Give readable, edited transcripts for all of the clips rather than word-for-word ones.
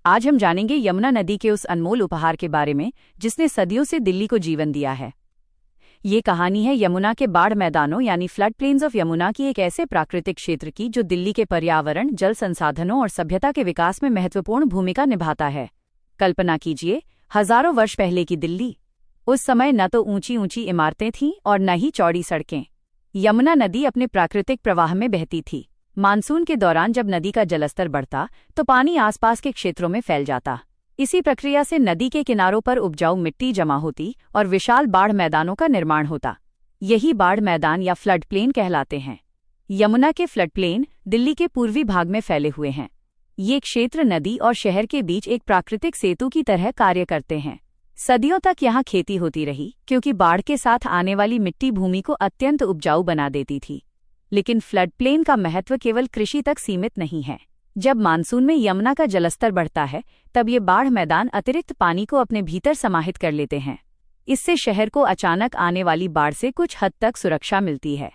आज हम जानेंगे यमुना नदी के उस अनमोल उपहार के बारे में जिसने सदियों से दिल्ली को जीवन दिया है। ये कहानी है यमुना के बाढ़ मैदानों यानी फ्लड प्लेन्स ऑफ यमुना की, एक ऐसे प्राकृतिक क्षेत्र की जो दिल्ली के पर्यावरण, जल संसाधनों और सभ्यता के विकास में महत्वपूर्ण भूमिका निभाता है। कल्पना कीजिए, हजारों वर्ष पहले की दिल्ली। उस समय न तो ऊंची ऊंची इमारतें थीं और न ही चौड़ी सड़कें। यमुना नदी अपने प्राकृतिक प्रवाह में बहती थी। मानसून के दौरान जब नदी का जलस्तर बढ़ता तो पानी आसपास के क्षेत्रों में फैल जाता। इसी प्रक्रिया से नदी के किनारों पर उपजाऊ मिट्टी जमा होती और विशाल बाढ़ मैदानों का निर्माण होता। यही बाढ़ मैदान या फ्लड प्लेन कहलाते हैं। यमुना के फ्लड प्लेन दिल्ली के पूर्वी भाग में फैले हुए हैं। ये क्षेत्र नदी और शहर के बीच एक प्राकृतिक सेतु की तरह कार्य करते हैं। सदियों तक यहाँ खेती होती रही क्योंकि बाढ़ के साथ आने वाली मिट्टी भूमि को अत्यंत उपजाऊ बना देती थी। लेकिन फ्लड प्लेन का महत्व केवल कृषि तक सीमित नहीं है। जब मानसून में यमुना का जलस्तर बढ़ता है तब ये बाढ़ मैदान अतिरिक्त पानी को अपने भीतर समाहित कर लेते हैं। इससे शहर को अचानक आने वाली बाढ़ से कुछ हद तक सुरक्षा मिलती है।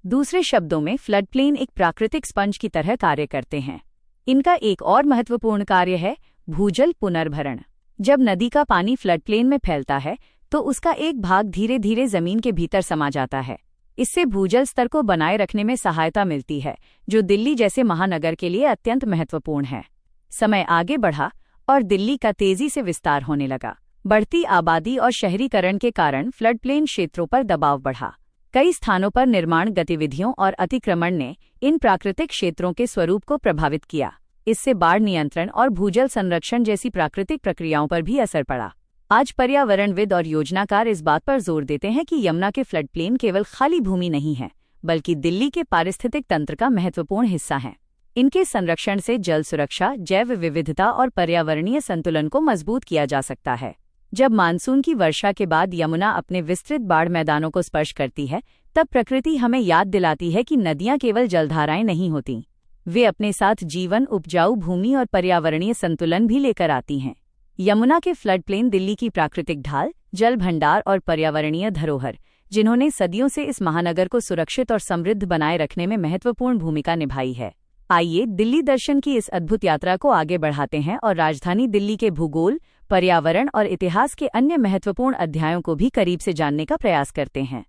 दूसरे शब्दों में फ्लड प्लेन एक प्राकृतिक स्पंज की तरह कार्य करते हैं। इनका एक और महत्वपूर्ण कार्य है भूजल पुनर्भरण। जब नदी का पानी फ्लड प्लेन में फैलता है तो उसका एक भाग धीरे धीरे जमीन के भीतर समा जाता है। इससे भूजल स्तर को बनाए रखने में सहायता मिलती है, जो दिल्ली जैसे महानगर के लिए अत्यंत महत्वपूर्ण है। समय आगे बढ़ा और दिल्ली का तेजी से विस्तार होने लगा। बढ़ती आबादी और शहरीकरण के कारण फ्लड प्लेन क्षेत्रों पर दबाव बढ़ा। कई स्थानों पर निर्माण गतिविधियों और अतिक्रमण ने इन प्राकृतिक क्षेत्रों के स्वरूप को प्रभावित किया। इससे बाढ़ नियंत्रण और भूजल संरक्षण जैसी प्राकृतिक प्रक्रियाओं पर भी असर पड़ा। आज पर्यावरणविद और योजनाकार इस बात पर जोर देते हैं कि यमुना के फ्लड प्लेन केवल खाली भूमि नहीं है, बल्कि दिल्ली के पारिस्थितिक तंत्र का महत्वपूर्ण हिस्सा हैं। इनके संरक्षण से जल सुरक्षा, जैव विविधता और पर्यावरणीय संतुलन को मजबूत किया जा सकता है। जब मानसून की वर्षा के बाद यमुना अपने विस्तृत बाढ़ मैदानों को स्पर्श करती है, तब प्रकृति हमें याद दिलाती है कि नदियां केवल जलधाराएं नहीं होतीं, वे अपने साथ जीवन, उपजाऊ भूमि और पर्यावरणीय संतुलन भी लेकर आती हैं। यमुना के फ्लड प्लेन दिल्ली की प्राकृतिक ढाल, जल भंडार और पर्यावरणीय धरोहर, जिन्होंने सदियों से इस महानगर को सुरक्षित और समृद्ध बनाए रखने में महत्वपूर्ण भूमिका निभाई है। आइए दिल्ली दर्शन की इस अद्भुत यात्रा को आगे बढ़ाते हैं और राजधानी दिल्ली के भूगोल, पर्यावरण और इतिहास के अन्य महत्वपूर्ण अध्यायों को भी करीब से जानने का प्रयास करते हैं।